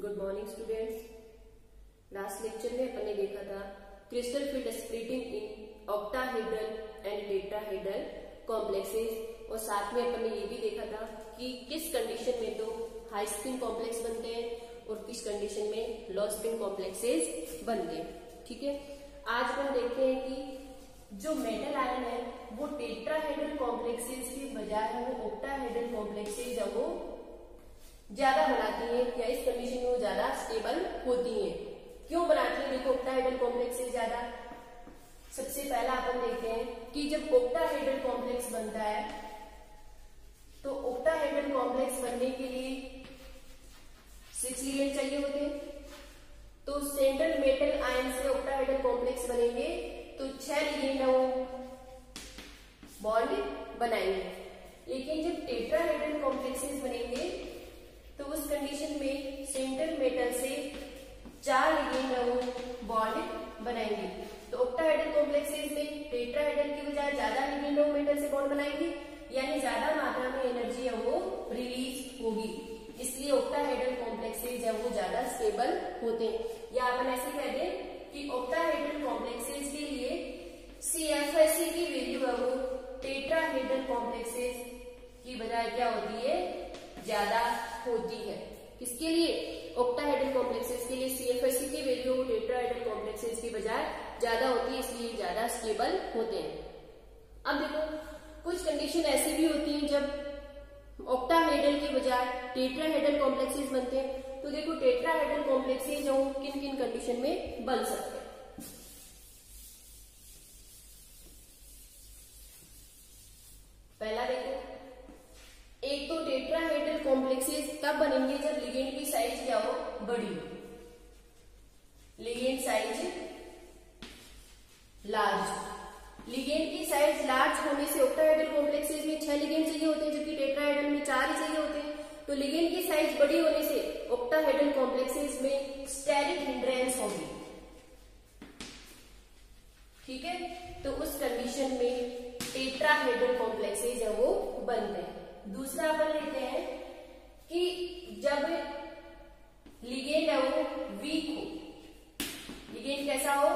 Good morning students. Last lecture में अपन ने देखा था crystal field splitting in octahedral and tetrahedral complexes, और साथ में अपन ने ये भी देखा था कि किस कंडीशन में तो हाई स्पिन कॉम्प्लेक्स बनते हैं और किस कंडीशन में लो स्पिन कॉम्प्लेक्सेस बनते हैं। ठीक है, आज अपन देखते हैं कि जो मेटल आयन है वो टेट्राहेड्रल कॉम्प्लेक्सेस के बजाय वो ऑक्टाहेड्रल कॉम्प्लेक्सेस है वो ज्यादा बनाती है, या इस कंडीशन में वो ज्यादा स्टेबल होती है। क्यों बनाती है? देखो, ऑक्टाहेड्रल कॉम्प्लेक्सेस ज्यादा। सबसे पहला अपन देखते हैं कि जब ऑक्टाहेड्रल कॉम्प्लेक्स बनता है तो ऑक्टाहेड्रल कॉम्प्लेक्स बनने के लिए 6 लिगेंड चाहिए होते हैं। तो सेंट्रल मेटल आयन से ऑक्टाहेड्रल कॉम्प्लेक्स बनेंगे तो 6 लिगेंड वो बॉन्ड बनाएंगे। लेकिन जब टेट्राहेड्रल कॉम्प्लेक्सेस बनेंगे तो उस कंडीशन में सेंट्रल मेटल से 4 लिगेंड वो बॉन्ड बनाएंगे। तो ऑक्टाहेड्रल कॉम्प्लेक्सेस में टेट्राहेड्रल की बजाय ज्यादा लिगेंड वो मेटल से बॉन्ड बनाएंगे, यानी ज्यादा मात्रा में एनर्जी है वो रिलीज होगी। इसलिए ऑक्टाहेड्रल कॉम्प्लेक्सेस है वो ज्यादा स्टेबल होते हैं। या अपन ऐसे कह दें कि ऑक्टाहेड्रल कॉम्प्लेक्सेस के लिए CFSE की वैल्यू है वो टेट्राहेड्रल कॉम्प्लेक्सेस की बजाय क्या होती है? ज्यादा होती है। किसके लिए? ऑक्टाहेड्रल कॉम्प्लेक्सेस के लिए CFSE की वैल्यू टेट्राहेड्रल कॉम्प्लेक्सेस की बजाय ज्यादा होती है, इसलिए ज्यादा स्टेबल होते हैं। अब देखो, कुछ कंडीशन ऐसी भी होती है जब ऑक्टाहेड्रल की बजाय टेट्राहेड्रल कॉम्प्लेक्सेस बनते हैं। तो देखो, टेट्राहेड्रल कॉम्प्लेक्सेस जो किन किन कंडीशन में बन सकते हैं। पहला देखो, एक तो टेट्राहेड्रल कॉम्प्लेक्सेस तब बनेंगे जब लिगेंड की साइज क्या हो? बड़ी हो। Ligand size large. लिगेंड की साइज लार्ज होने से ऑक्टाहेड्रल कॉम्प्लेक्सेस में 6 लिगेंड चाहिए होते हैं, जबकि टेट्राहेड्रल में 4 ही चाहिए होते हैं। तो लिगेंड की साइज बड़ी होने से ऑक्टाहेड्रल कॉम्प्लेक्सेस में स्टेरिक हिंड्रेंस होगी। ठीक है, तो उस कंडीशन में टेट्राहेड्रल कॉम्प्लेक्सेस है वो बनते हैं। दूसरा अपन लेते हैं कि जब लिगेंड है वो वीक हो। लिगेंड कैसा हो?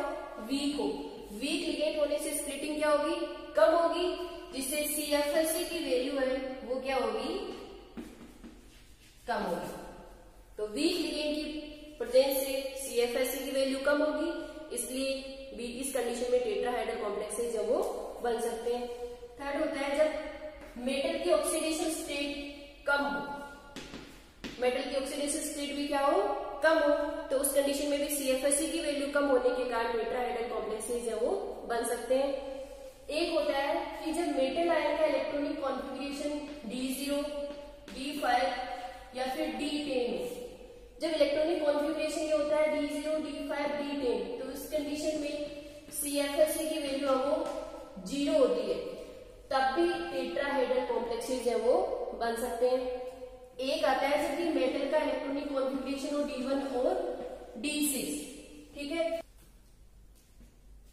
वीक हो। वीक लिगेंड होने से स्प्लिटिंग क्या होगी? कम होगी, जिससे CFSE की वैल्यू है वो क्या होगी? कम होगी। तो वीक लिगेंड की प्रेजेंस से CFSE की वैल्यू कम होगी, इसलिए इस कंडीशन में टेट्राहेड्रल कॉम्प्लेक्सेस जो वो बन सकते हैं। थर्ड होता है जब मेटल की ऑक्सीडेशन स्टेट कम हो। मेटल की ऑक्सीडेशन स्टेट भी क्या हो? कम हो। तो उस कंडीशन में भी CFSE की वैल्यू कम होने के कारण टेट्राहेड्रल कॉम्प्लेक्सेस है वो बन सकते हैं। एक होता है कि जब मेटल आयन का इलेक्ट्रॉनिक कॉन्फ़िगरेशन D0, D5 या फिर D10 हो। जब इलेक्ट्रॉनिक कॉन्फ़िगरेशन ये होता है D0, D5, D10, तो इस कंडीशन में CFSE की वैल्यू वो 0 होती है, तब भी टेट्राहेड्रल कॉम्प्लेक्सेस है वो बन सकते हैं। एक आता है जबकि मेटल का इलेक्ट्रॉनिक कॉन्फ़िगरेशन हो D1 और D6। ठीक है,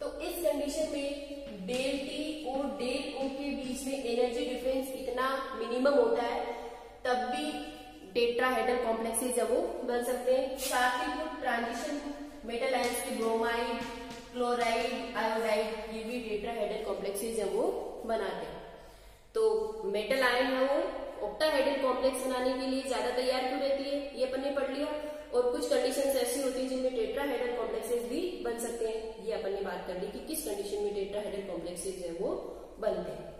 तो इस कंडीशन में डेल T और डेल O के बीच में एनर्जी डिफरेंस इतना मिनिमम होता है, तब भी टेट्राहेड्रल कॉम्प्लेक्सेस है वो बन सकते हैं। साथ ही कुछ ट्रांजिशन मेटल आयंस के ब्रोमाइड, क्लोराइड, आयोडाइड, ये भी टेट्राहेड्रल कॉम्प्लेक्सेस है वो बनाते हैं। तो मेटल आयन है वो ऑक्टाहेड्रल कॉम्प्लेक्स बनाने के लिए ज्यादा तैयार क्यों रहती है, ये अपन ने पढ़ लिया। और कुछ कंडीशंस ऐसी होती हैं जिनमें टेट्राहेड्रल कॉम्प्लेक्सेस भी बन सकते हैं, ये अपन ने बात कर ली कि किस कंडीशन में टेट्राहेड्रल कॉम्प्लेक्सेस है वो बनते हैं।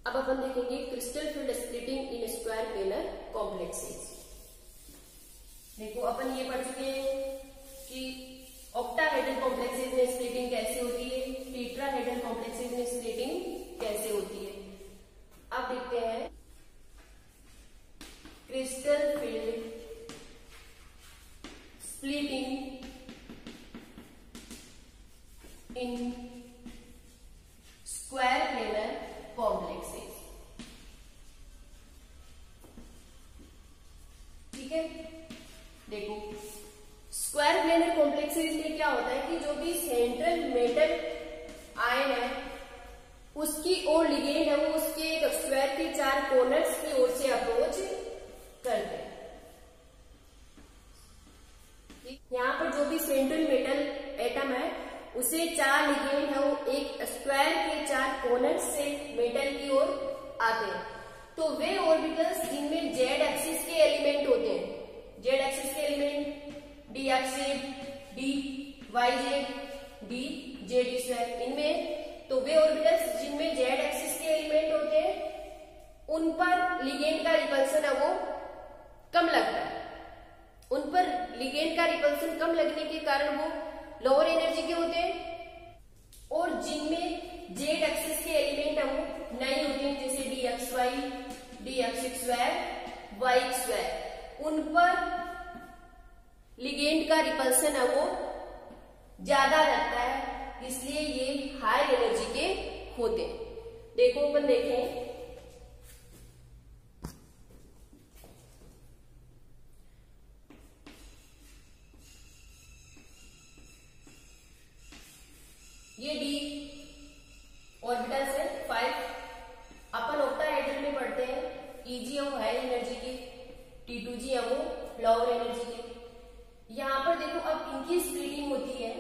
अब अपन देखेंगे crystal field splitting in square planar complexes. देखो, अपन ये पढ़ चुके हैं कि ऑक्टाहेड्रल कॉम्प्लेक्सेस में स्प्लिटिंग कैसे होती है, टेट्राहेड्रल कॉम्प्लेक्सेस में स्प्लिटिंग कैसे होती है। अब देखते हैं crystal field splitting in square planar complexes. ठीक है, देखो, स्क्वायर प्लेनर कॉम्प्लेक्सेस में क्या होता है कि जो भी सेंट्रल मेटल आयन है उसकी ओर लिगेंड है वो उसके स्क्वायर के 4 कॉर्नर्स की ओर से अप्रोच करते हैं। सेंट्रल मेटल एटम है उसे 4 लिगेंड है वो एक स्क्वायर के 4 कॉर्नर से मेटल की ओर आते हैं। तो वे ऑर्बिटल्स जिनमें जेड एक्सिस के एलिमेंट होते हैं, जेड एक्सिस के element d x z, d y z, d z square, इनमें तो वे ऑर्बिटल्स जिनमें जेड एक्सिस के एलिमेंट होते हैं उन पर लिगेंड का रिपल्सन है वो कम लगता है। उन पर लिगेंड का रिपल्सन कम लगने के कारण वो लोअर एनर्जी के होते हैं, और जिनमें जेड एक्सिस के एलिमेंट है वो नहीं होते हैं, जैसे d x y, d x square, y square, उन पर लिगेंड का रिपल्सन है वो ज्यादा रहता है, इसलिए ये हाई एनर्जी के होते हैं। देखो अपन देखें ये डी ऑर्बिटल्स है 5, अपन ऑक्टाहेड्रल में पढ़ते हैं। Eg है वो हाई एनर्जी के, T2G है वो लोअर एनर्जी के। यहां पर देखो अब इनकी स्प्लिटिंग होती है,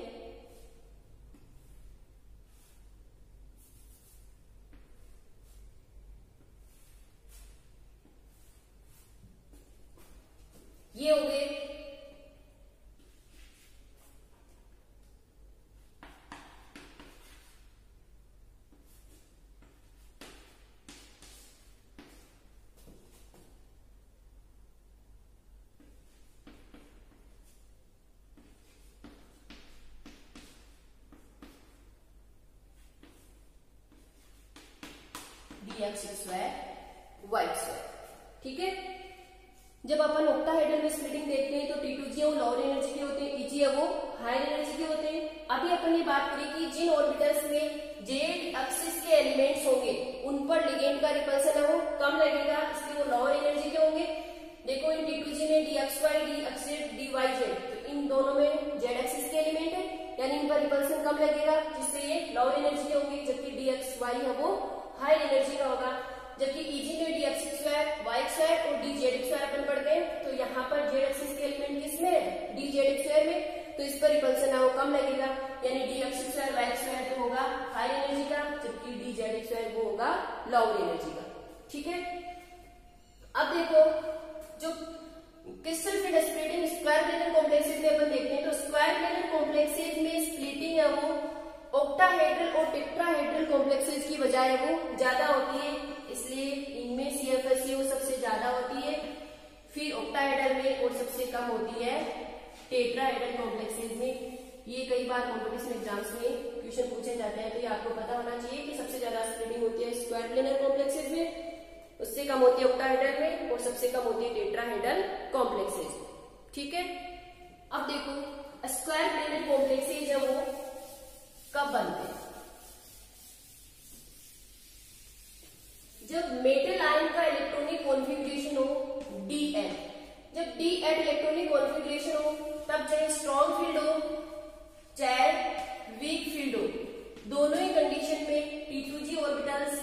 ये हो गए एक्स स्क्वायर, वाई स्क्वायर, ठीक है। जब अपन ऑक्टाहेड्रल में स्प्लिटिंग देखते हैं तो T2G है वो लोअर एनर्जी के होते हैं, Eg है वो हाई एनर्जी के होते हैं। अभी अपन ने बात करी कि जिन ऑर्बिटल्स में जेड एक्सिस के एलिमेंट्स होंगे उन पर लिगेंड का रिपल्सन है वो कम लगेगा, इसलिए वो लोअर एनर्जी के होंगे। देखो इन T2G में d x y, d x z, d y z, तो इन दोनों में जेड एक्सिस के एलिमेंट है, यानी इन पर रिपल्सन कम लगेगा, जिससे ये लोअर एनर्जी के होंगे, जबकि डी एक्स वाई है वो हाई एनर्जी का होगा। जबकि Eg में d x square, y square और डी जेड स्क्वायर अपन पढ़ते हैं, तो यहाँ पर जेड एक्सिस के एलिमेंट किसमें है, डी जेड स्क्वायर में, तो इस पर रिपल्सन है वो कम लगेगा, यानी d x square, y square तो होगा हाई एनर्जी का, जबकि डी जेड स्क्वायर वो होगा लोअर एनर्जी का, ठीक है। अब देखो जो crystal field splitting square planar complexes में अपन देखते हैं, तो स्क्वायर प्लेनर कॉम्प्लेक्सेस में स्प्लिटिंग है वो ऑक्टाहेड्रल और टेट्राहेड्रल कॉम्प्लेक्सेस की बजाय वो ज्यादा होती है, इसलिए इनमें CFSE वो सबसे ज्यादा होती है, फिर ऑक्टाहेड्रल में और सबसे कम होती है टेट्राहेड्रल कॉम्प्लेक्सेस में। ये कई बार कॉम्पिटिशन एग्जाम्स में क्वेश्चन पूछे जाते हैं, तो ये आपको पता होना चाहिए कि सबसे ज्यादा स्प्लिटिंग होती है स्क्वायर प्लेनर कॉम्प्लेक्सेस में, उससे कम होती है ऑक्टाहेड्रल में, और सबसे कम होती है टेट्राहेड्रल कॉम्प्लेक्सेस, ठीक है। अब देखो स्क्वायर प्लेनर कॉम्प्लेक्सेस है वो कब बनते हैं, जब मेटल आयन का इलेक्ट्रॉनिक कॉन्फ़िगरेशन हो Dn, जब Dn इलेक्ट्रॉनिक कॉन्फ़िगरेशन हो तब चाहे स्ट्रॉन्ग फील्ड हो चाहे वीक फील्ड हो, दोनों ही कंडीशन में T2G ऑर्बिटल्स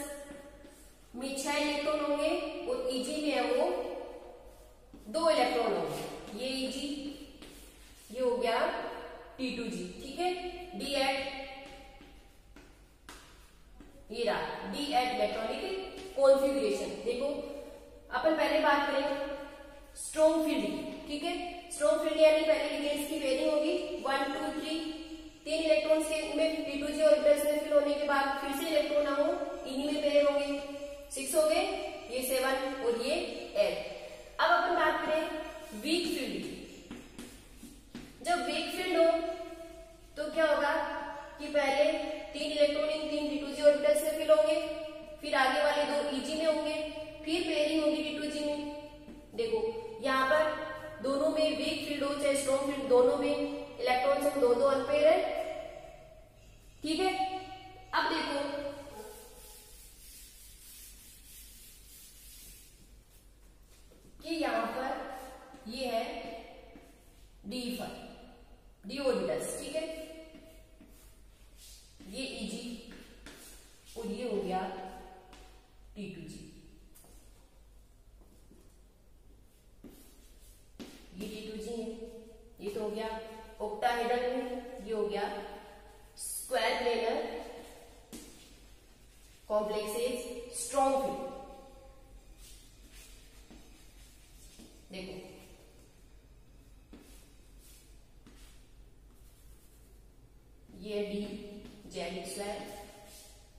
में 6 इलेक्ट्रॉन होंगे और Eg में है वो 2 इलेक्ट्रॉन होंगे। ये Eg, ये हो गया T2G, ठीक है। D एट ये रहा डी एट इलेक्ट्रॉनिक कॉन्फ़िगरेशन। देखो अपन पहले बात करें स्ट्रॉन्ग फील्ड की, ठीक है। स्ट्रॉन्ग फील्ड यानी पहले लिगेंड्स की पेयरिंग होगी 1 2 3, 3 इलेक्ट्रॉन्स के में T2G ऑर्बिटल्स में फिल होने के बाद फिर से इलेक्ट्रॉन हो इन्हीं में पेयर होंगे, 6 हो गए, ये 7 और ये 8। अब अपन बात करें वीक फील्ड की। जब वीक फील्ड हो तो क्या होगा कि पहले 3 इलेक्ट्रॉन इन 3 T2G ऑर्बिटल्स में फिल होंगे, फिर आगे वाले 2 Eg में होंगे, फिर पेयरिंग होगी T2G में। देखो यहाँ पर दोनों में वीक फील्ड हो चाहे स्ट्रॉन्ग फील्ड, दोनों में इलेक्ट्रॉन से 2-2 अनपेयर है, ठीक है। अब देखो कि यहाँ पर ये है डी ऑर्बिटल्स, ठीक है। ये Eg और ये हो गया T2G, ये T2G है, ये तो हो गया ऑक्टा टेट्राहेड्रल में ये हो गया square planar complexes strong field. देखो ये है डी जेड स्क्वायर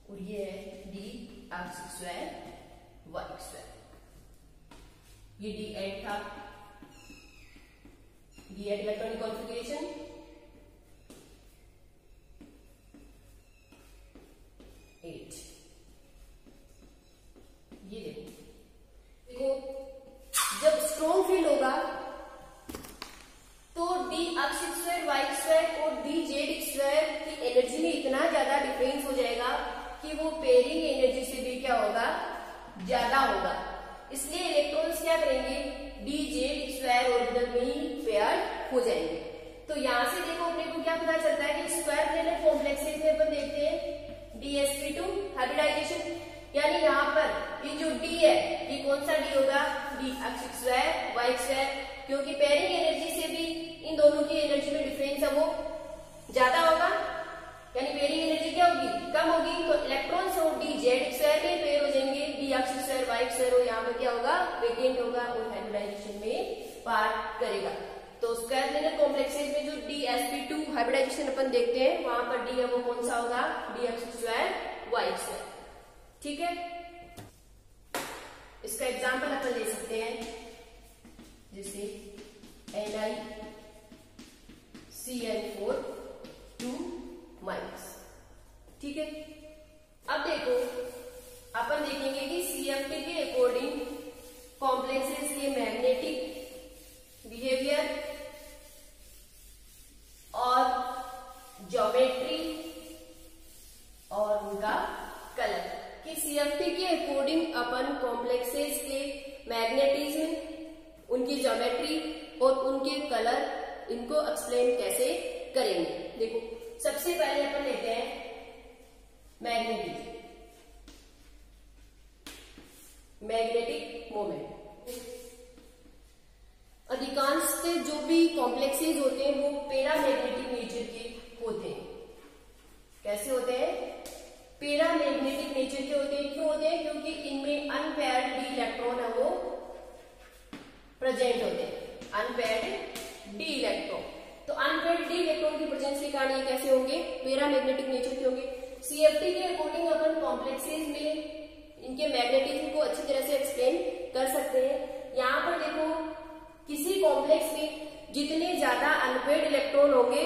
और ये है d x square y square. ये डी एट था, d eight electronic configuration, eight. ये देखो जब स्ट्रॉन्ग फील्ड होगा तो d x square y square और डी जेड स्क्वायर की एनर्जी में इतना ज्यादा डिफरेंस हो जाएगा कि वो पेयरिंग एनर्जी से भी क्या होगा, ज्यादा होगा। इसलिए इलेक्ट्रॉन्स क्या करेंगे, डी जेड स्क्वायर ऑर्बिटल में ही पेयर हो जाएंगे। तो यहां से देखो अपने को क्या पता चलता है कि स्क्वायर प्लेनर कॉम्प्लेक्सेस में अपन देखते हैं DsP2 हाइब्रिडाइजेशन, यानी यहाँ पर ये जो डी है ये कौन सा डी होगा, d x square y square, क्योंकि पेयरिंग एनर्जी से भी इन दोनों की एनर्जी में डिफरेंस है वो ज्यादा होगा, यानी पेयरिंग एनर्जी क्या होगी, कम होगी। तो इलेक्ट्रॉन्स और डी जेड स्क्वायर में पेयर हो जाएंगे, d x square y square और यहाँ पर क्या होगा, वेकेंट होगा और हाइब्रिडाइजेशन में पार्ट करेगा। तो स्क्वायर प्लेनर कॉम्प्लेक्सेस में जो DsP2 हाइब्रिडाइजेशन अपन देखते हैं वहां पर डी है वो कौन सा होगा, d x square y square. ठीक है, इसका एग्जाम्पल अपन ले सकते हैं, जैसे NiCl4 2-। ठीक है, अब देखो अपन देखेंगे कि CFT के अकॉर्डिंग कॉम्प्लेक्सेस के मैग्नेटिक बिहेवियर और ज्योमेट्री और उनका कलर, कि CFT के अकॉर्डिंग अपन कॉम्प्लेक्सेस के मैग्नेटिज्म, उनकी ज्योमेट्री और उनके कलर, इनको एक्सप्लेन कैसे करेंगे। देखो सबसे पहले अपन लेते हैं मैग्नेटिज्म, मैग्नेटिक मोमेंट। अधिकांश जो भी कॉम्प्लेक्सेस होते हैं वो पैरामैग्नेटिक नेचर के होते हैं। कैसे होते हैं, पैरामैग्नेटिक नेचर के होते हैं। क्यों होते हैं, क्योंकि इनमें अनपेयर्ड डी इलेक्ट्रॉन है वो प्रेजेंट होते हैं, अनपेयर्ड डी इलेक्ट्रॉन। तो अनपेयर्ड डी इलेक्ट्रॉन की प्रेजेंस के कारण ये कैसे होंगे, पैरामैग्नेटिक नेचर के होंगे। CFT के अकॉर्डिंग अपन कॉम्प्लेक्सेस में इनके मैग्नेटिज्म को अच्छी तरह से एक्सप्लेन कर सकते हैं। यहाँ पर देखो किसी कॉम्प्लेक्स में जितने ज्यादा अनपेयर्ड इलेक्ट्रॉन होंगे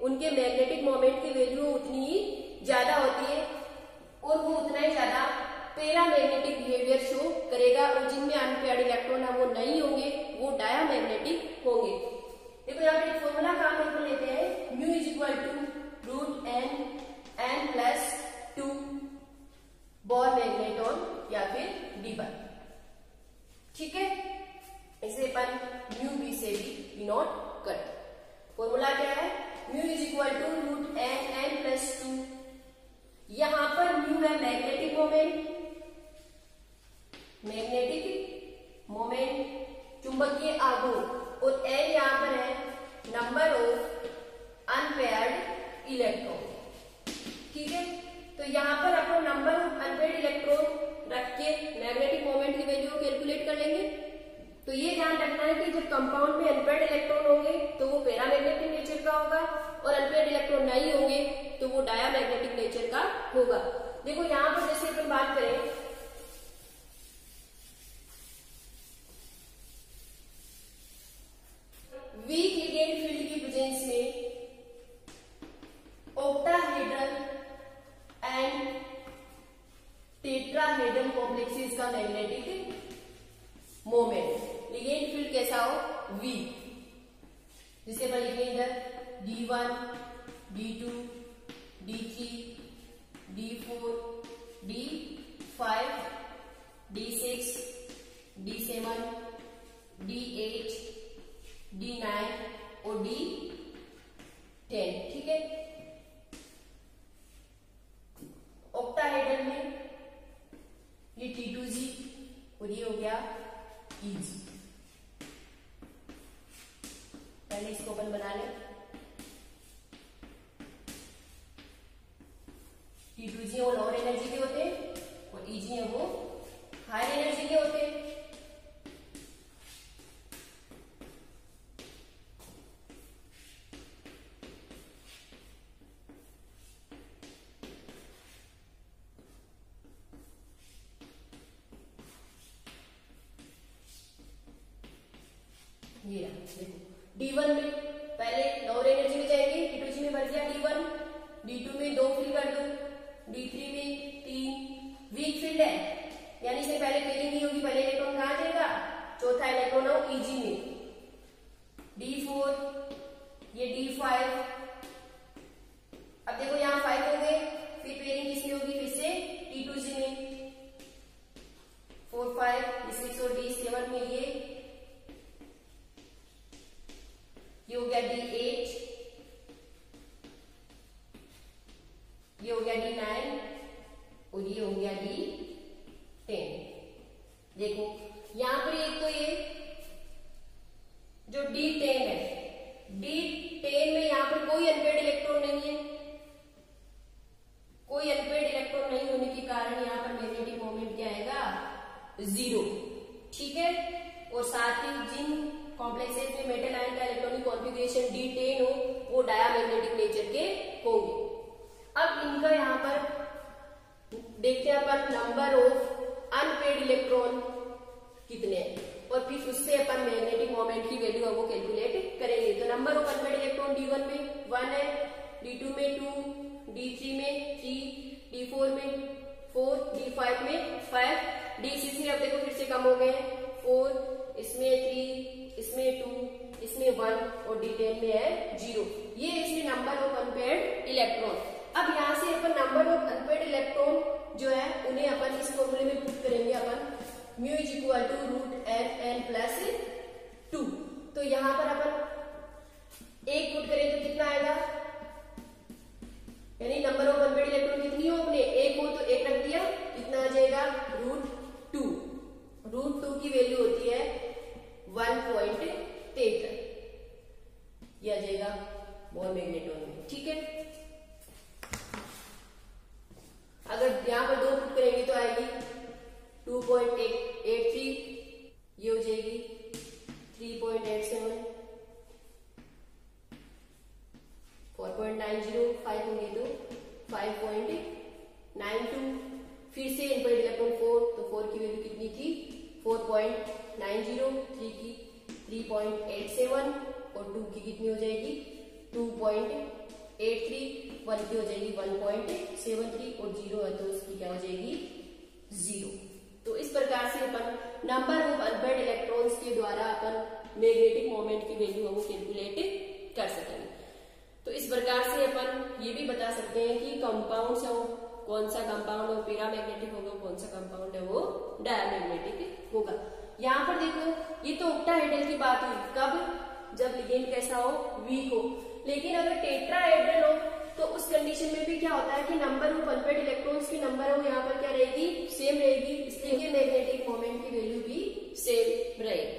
उनके मैग्नेटिक मोमेंट की वैल्यू उतनी ही ज्यादा होती है और वो उतना ही ज्यादा पैरामैग्नेटिक बिहेवियर शो करेगा, और जिनमें अनपेयर्ड इलेक्ट्रॉन है वो नहीं होंगे, वो डायामैग्नेटिक होंगे। देखो यहाँ पे एक फॉर्मूला काम कर लेते हैं, mu is equal to √n+2 Bohr magneton या फिर डी1। ठीक है, इसे अपन म्यू बी से भी डिनोट करते हैं। फॉर्मूला क्या है, mu is equal to √n+2। यहां पर म्यू है मैग्नेटिक मोमेंट, मैग्नेटिक मोमेंट चुंबकीय आघूर्ण, और n यहां पर है नंबर ऑफ अनपेयर्ड इलेक्ट्रॉन। ठीक है, तो यहां पर अपन नंबर ऑफ अनपेयर्ड इलेक्ट्रॉन रख के मैग्नेटिक मोमेंट की वैल्यू कैलकुलेट कर लेंगे। तो ये ध्यान रखना है कि जब कंपाउंड में अनपेयर्ड इलेक्ट्रॉन होंगे तो वो पैरामैग्नेटिक नेचर का होगा, और अनपेयर्ड इलेक्ट्रॉन नहीं होंगे तो वो डायामैग्नेटिक नेचर का होगा। देखो यहां पर जैसे अपन बात करें, वीक लिगेंड फील्ड की प्रेजेंस में ऑक्टाहेड्रल एंड टेट्राहेड्रल कॉम्प्लेक्सेस का मैग्नेटिक मोमेंट, लिगेंड फील्ड कैसा हो, वीक, जिसे अपन लिखेंगे इधर D1, D2, D3, D4, D5, D6, D7, D8, D9 और D10। ठीक है, ऑक्टाहेड्रल में ये T2G और ये हो गया EG। पहले इसको अपन बना लें, ईजी है वो लोअर एनर्जी के होते हैं और ईजी है वो हायर एनर्जी के होते हैं। ये देखो D1 में पहले लोअर एनर्जी में जाएंगे, D2 में भर दिया D1, D2 में 2 फिल कर दो, D3 में 3 वीक फील्ड है यानी इसमें पहले पेयरिंग नहीं होगी, पहले इलेक्ट्रॉन कहां जाएगा, चौथा इलेक्ट्रॉन हो Eg में, D4 ये D5। अब देखो यहाँ 5 हो गए, फिर पेयरिंग किसमें होगी, फिर से T2 में 4 5 D6 और D7 में ये हो गया D8, ये हो गया D9 और ये हो गया D10। देखो यहां पर एक तो ये जो D10 है, D10 में यहां पर कोई अनपेड इलेक्ट्रॉन नहीं है, कोई अनपेड इलेक्ट्रॉन नहीं होने के कारण यहां पर मैग्नेटिक मोमेंट क्या आएगा, 0। ठीक है, और साथ ही जिन कॉम्प्लेक्सेस में मेटल आयन का इलेक्ट्रॉनिक कॉन्फ़िगरेशन D10 हो वो डायमैग्नेटिक नेचर के होंगे। अब इनका यहाँ पर देखते हैं अपन नंबर ऑफ अनपेड इलेक्ट्रॉन कितने हैं और फिर उससे अपन मैग्नेटिक मोमेंट की वैल्यू वो कैलकुलेट करेंगे। तो number of unpaired electron D1 में 1 है, D2 में 2, D3 में 3, D4 में 4, D5 में 5, D6 में अब देखो फिर से कम हो गए, 4, इसमें 3, इसमें 2, इसमें 1 और D10 में है 0। ये इसमें नंबर ऑफ अनपेड इलेक्ट्रॉन। अब यहां से अपन नंबर ऑफ अनपेड इलेक्ट्रॉन जो है उन्हें अपन इस फॉर्मूले में पुट करेंगे अपन, mu is equal to root n plus 2। तो यहां पर अपन एक पुट करें तो कितना आएगा, यानी नंबर ऑफ अनपेड इलेक्ट्रॉन कितनी हो, अपने एक हो तो एक रख दिया, कितना आ जाएगा √2। √2 की वैल्यू होती है 1.33, यह आ जाएगा मोल मैग्नेटॉन में। ठीक है, अगर यहां पर 2 पुट करेंगे तो आएगी 2.83, ये हो जाएगी 3.87, 4.90, 5 होंगे तो 5.92, फिर से अनपेड इलेक्ट्रॉन 4, तो 4 की वैल्यू कितनी थी 4.90, 3 की 3.87 और 2 की कितनी हो जाएगी 2.83, 1 की हो जाएगी 1.73 और 0 है तो उसकी क्या हो जाएगी 0। तो इस प्रकार से अपन नंबर ऑफ अनपेड इलेक्ट्रॉन्स के द्वारा अपन मैग्नेटिक मोमेंट की वैल्यू वो कैलकुलेट कर सकेंगे। तो इस प्रकार से अपन ये भी बता सकते हैं कि कंपाउंड्स है कौन सा कंपाउंड है पैरामैग्नेटिक होगा, कौन सा कंपाउंड है वो डायमैग्नेटिक होगा। यहाँ पर देखो ये तो ऑक्टाहेड्रल की बात हुई, कब, जब लिगेंड कैसा हो, वीक हो। लेकिन अगर टेट्राहेड्रल हो तो उस कंडीशन में भी क्या होता है कि नंबर ऑफ अनपेड इलेक्ट्रॉन्स की नंबर हो यहाँ पर क्या रहेगी, सेम रहेगी, इसलिए मैग्नेटिक मोमेंट की वैल्यू भी सेम रहेगी।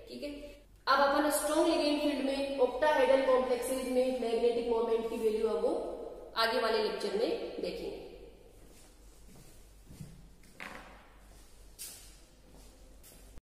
ठीक है, अब अपन स्ट्रॉन्ग लिगेंड फील्ड में ऑक्टाहेड्रल कॉम्प्लेक्सेस में मैग्नेटिक मोमेंट की वैल्यू अब वो आगे वाले लेक्चर में देखेंगे।